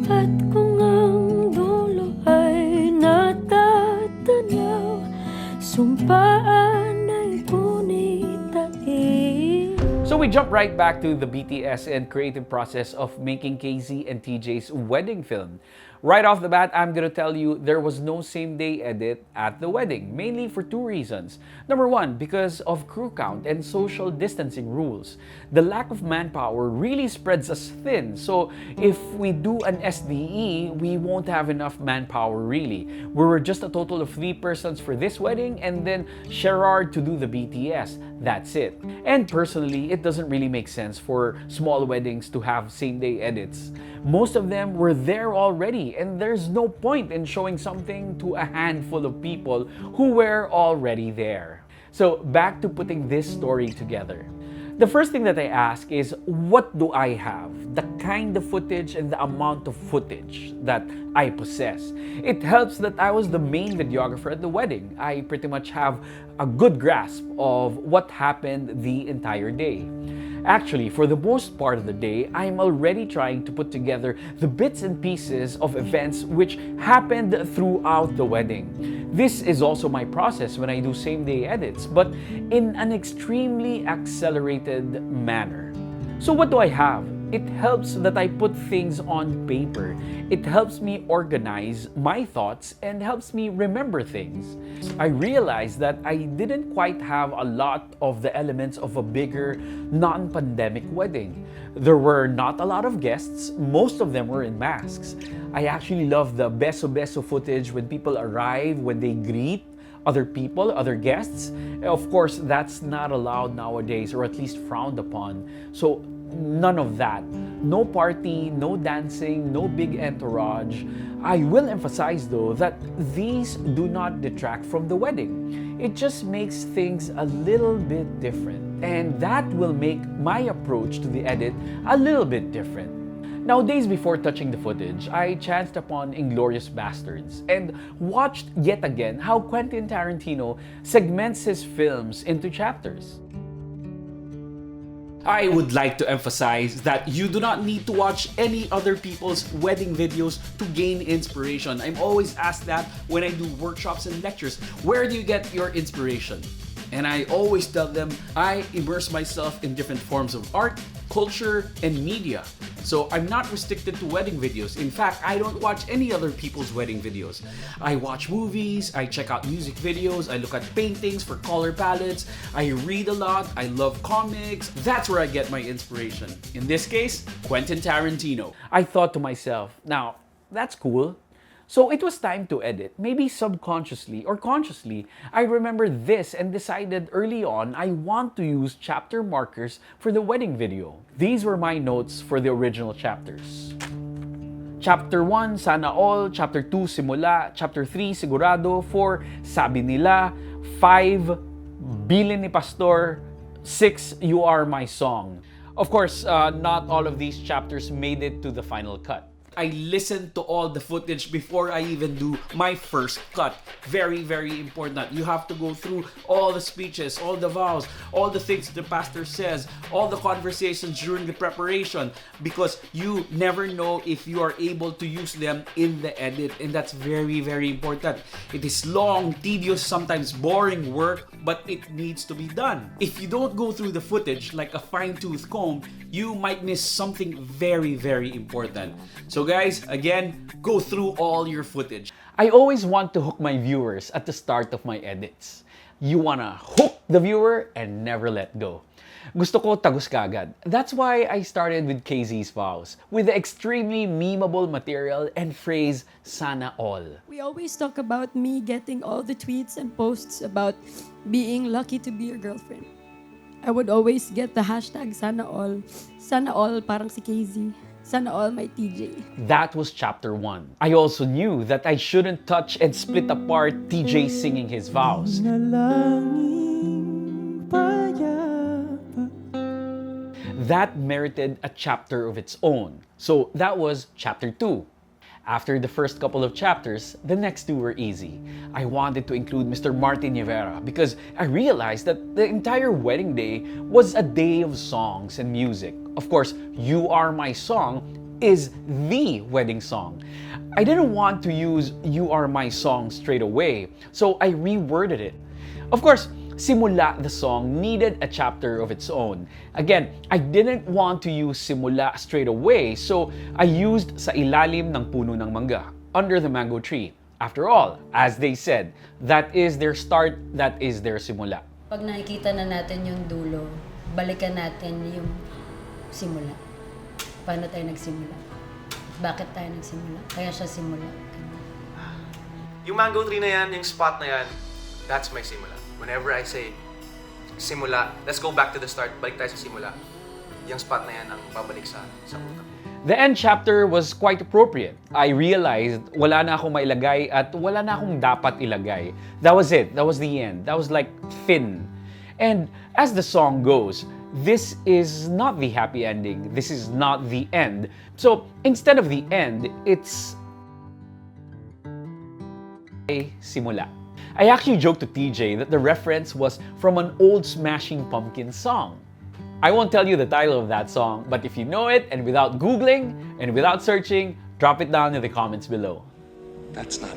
At kung ang dulo ay natatanaw, sumpaan ay kunitain. So we jump right back to the BTS and creative process of making KZ and TJ's wedding film. Right off the bat, I'm gonna tell you there was no same-day edit at the wedding, mainly for two reasons. Number one, because of crew count and social distancing rules. The lack of manpower really spreads us thin, so if we do an SDE, we won't have enough manpower really. We were just a total of 3 persons for this wedding and then Sherard to do the BTS. That's it. And personally, it doesn't really make sense for small weddings to have same-day edits. Most of them were there already, and there's no point in showing something to a handful of people who were already there. So back to putting this story together. The first thing that I ask is, what do I have? The kind of footage and the amount of footage that I possess. It helps that I was the main videographer at the wedding. I pretty much have a good grasp of what happened the entire day. Actually, for the most part of the day, I'm already trying to put together the bits and pieces of events which happened throughout the wedding. This is also my process when I do same-day edits, but in an extremely accelerated manner. So what do I have? It helps that I put things on paper. It helps me organize my thoughts and helps me remember things. I realized that I didn't quite have a lot of the elements of a bigger, non-pandemic wedding. There were not a lot of guests. Most of them were in masks. I actually love the beso-beso footage when people arrive, when they greet other people, other guests. Of course, that's not allowed nowadays, or at least frowned upon. So none of that. No party, no dancing, no big entourage. I will emphasize though that these do not detract from the wedding. It just makes things a little bit different, and that will make my approach to the edit a little bit different. Now, days before touching the footage, I chanced upon Inglourious Bastards and watched yet again how Quentin Tarantino segments his films into chapters. I would like to emphasize that you do not need to watch any other people's wedding videos to gain inspiration. I'm always asked that when I do workshops and lectures. Where do you get your inspiration? And I always tell them I immerse myself in different forms of art, culture, and media. So I'm not restricted to wedding videos. In fact, I don't watch any other people's wedding videos. I watch movies, I check out music videos, I look at paintings for color palettes, I read a lot, I love comics. That's where I get my inspiration. In this case, Quentin Tarantino. I thought to myself, now, that's cool. So it was time to edit. Maybe subconsciously or consciously, I remembered this and decided early on I want to use chapter markers for the wedding video. These were my notes for the original chapters. Chapter 1, Sana All. Chapter 2, Simula. Chapter 3, Sigurado. 4, Sabi Nila. 5, Bilin ni Pastor. 6, You Are My Song. Of course, not all of these chapters made it to the final cut. I listen to all the footage before I even do my first cut. Very, very important. You have to go through all the speeches, all the vows, all the things the pastor says, all the conversations during the preparation, because you never know if you are able to use them in the edit, and that's very, very important. It is long, tedious, sometimes boring work, but it needs to be done. If you don't go through the footage like a fine-tooth comb, you might miss something very, very important. So guys, again, go through all your footage. I always want to hook my viewers at the start of my edits. You wanna hook the viewer and never let go. Gusto ko tagus kagad. That's why I started with KZ's vows, with the extremely memeable material and phrase, Sana All. We always talk about me getting all the tweets and posts about being lucky to be your girlfriend. I would always get the hashtag Sana All. Sana All parang si KZ. Sana all my TJ. That was chapter 1. I also knew that I shouldn't touch and split apart TJ singing his vows. That merited a chapter of its own. So that was chapter 2. After the first couple of chapters, the next 2 were easy. I wanted to include Mr. Martin Rivera because I realized that the entire wedding day was a day of songs and music. Of course, You Are My Song is the wedding song. I didn't want to use You Are My Song straight away, so I reworded it. Of course, Simula, the song, needed a chapter of its own. Again, I didn't want to use Simula straight away, so I used Sa Ilalim ng Puno ng Mangga, Under the Mango Tree. After all, as they said, that is their start, that is their simula. Pag nakikita na natin yung dulo, balikan natin yung simula. Paano tayo nagsimula? Bakit tayo nagsimula? Kaya siya simula. Yung mango tree na yan, yung spot na yan, that's my simula. Whenever I say simula, let's go back to the start, balik tayo sa simula. Yung spot na yan ang babalik sa utak. The end chapter was quite appropriate. I realized wala na akong mailagay at wala na akong dapat ilagay. That was it. That was the end. That was like thin. And as the song goes, this is not the happy ending. This is not the end. So instead of the end, it's a simula. I actually joked to TJ that the reference was from an old Smashing Pumpkins song. I won't tell you the title of that song, but if you know it and without Googling and without searching, drop it down in the comments below. That's not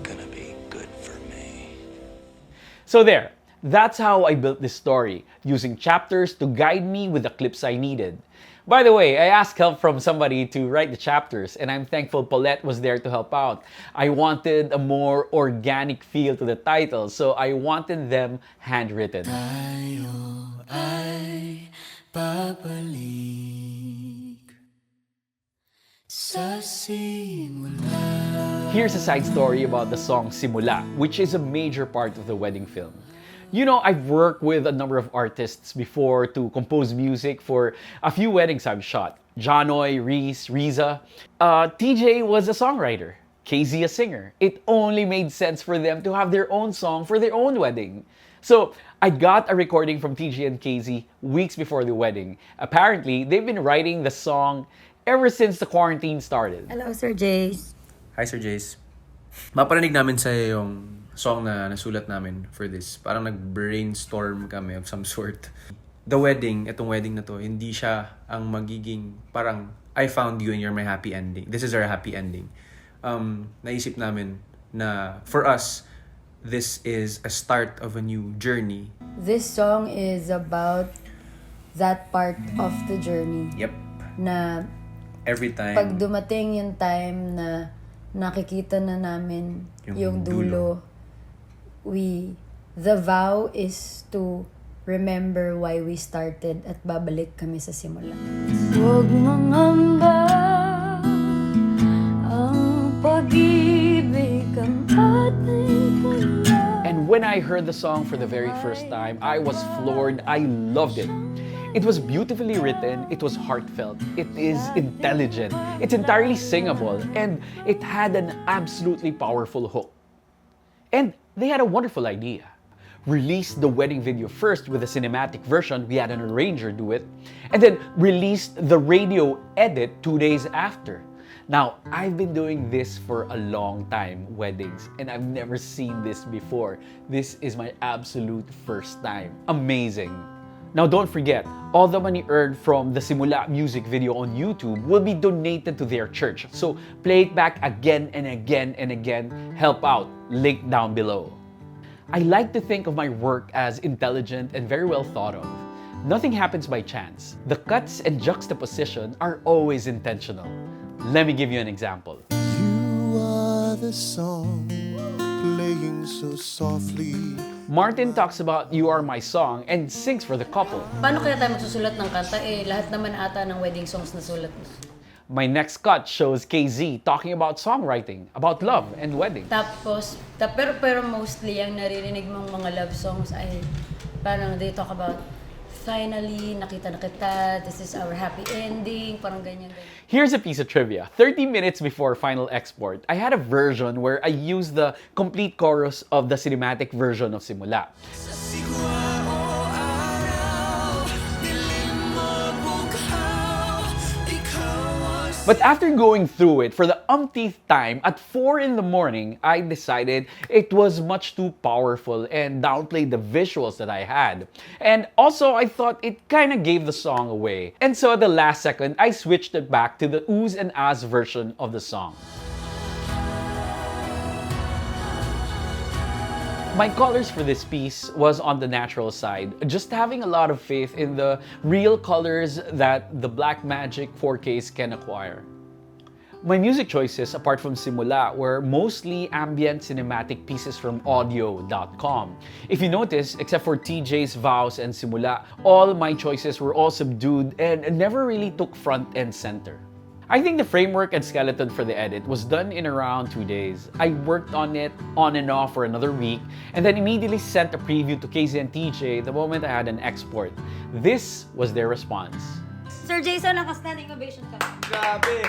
gonna be good for me. So there, that's how I built this story, using chapters to guide me with the clips I needed. By the way, I asked help from somebody to write the chapters, and I'm thankful Paulette was there to help out. I wanted a more organic feel to the title, so I wanted them handwritten. Tayo ay babalik sa simula. Here's a side story about the song Simula, which is a major part of the wedding film. You know, I've worked with a number of artists before to compose music for a few weddings I've shot. Janoy, Reese, Riza. TJ was a songwriter. KZ a singer. It only made sense for them to have their own song for their own wedding. So, I got a recording from TJ and KZ weeks before the wedding. Apparently, they've been writing the song ever since the quarantine started. Hello, Sir Jace. Hi, Sir Jace. Maparinig namin sa'yo yung song na nasulat namin for this. Parang nag-brainstorm kami of some sort. The wedding, itong wedding na to, hindi siya ang magiging parang I found you and you're my happy ending. This is our happy ending. Naisip namin na for us, this is a start of a new journey. This song is about that part of the journey. Yep. Na Every time. pag dumating yung time na nakikita na namin yung dulo, the vow is to remember why we started at babalik kami sa simula. Huwag mangamba ang pag-ibig ang ating pula. And when I heard the song for the very first time, I was floored. I loved it. It was beautifully written, it was heartfelt, it is intelligent, it's entirely singable, and it had an absolutely powerful hook. And they had a wonderful idea. Released the wedding video first with a cinematic version, we had an arranger do it, and then released the radio edit 2 days after. Now, I've been doing this for a long time, weddings, and I've never seen this before. This is my absolute first time. Amazing. Now, don't forget, all the money earned from the Simula music video on YouTube will be donated to their church. So, play it back again and again and again. Help out. Link down below. I like to think of my work as intelligent and very well thought of. Nothing happens by chance. The cuts and juxtaposition are always intentional. Let me give you an example. You are the song playing so softly. Martin talks about You Are My Song and sings for the couple. Paano kaya tayo magsusulat ng kanta? Lahat naman ata ng wedding songs na sulat. My next cut shows KZ talking about songwriting, about love and wedding. Tapos, pero mostly ang naririnig mong mga love songs ay parang they talk about finally, nakita na kita, this is our happy ending, parang ganyan. Here's a piece of trivia. 30 minutes before final export, I had a version where I used the complete chorus of the cinematic version of Simula. But after going through it for the umpteenth time at 4 in the morning, I decided it was much too powerful and downplayed the visuals that I had. And also, I thought it kind of gave the song away. And so at the last second, I switched it back to the oohs and ahs version of the song. My colors for this piece was on the natural side, just having a lot of faith in the real colors that the Blackmagic 4Ks can acquire. My music choices, apart from Simula, were mostly ambient cinematic pieces from audio.com. If you notice, except for TJ's Vows and Simula, all my choices were all subdued and never really took front and center. I think the framework and skeleton for the edit was done in around 2 days. I worked on it on and off for another week and then immediately sent a preview to Casey and TJ the moment I had an export. This was their response. Sir Jason, naka-standing ovation ka. Grabe!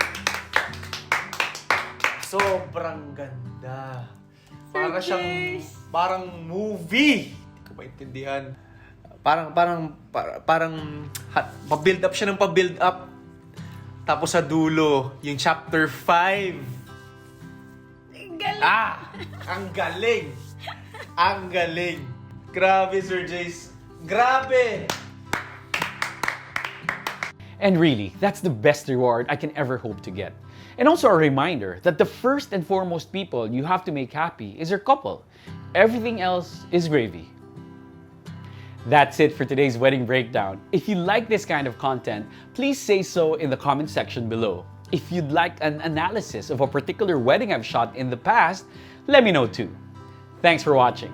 Sobrang ganda. Para siyang, parang movie. Hindi ko maintindihan. Pa-build up siya ng pa-build up. Tapos sa dulo, yung chapter 5. Ang galing! Ang galing! Ang galing! Grabe, Sir Jace. Grabe! And really, that's the best reward I can ever hope to get. And also a reminder that the first and foremost people you have to make happy is your couple. Everything else is gravy. That's it for today's wedding breakdown. If you like this kind of content, please say so in the comment section below. If you'd like an analysis of a particular wedding I've shot in the past, let me know too. Thanks for watching.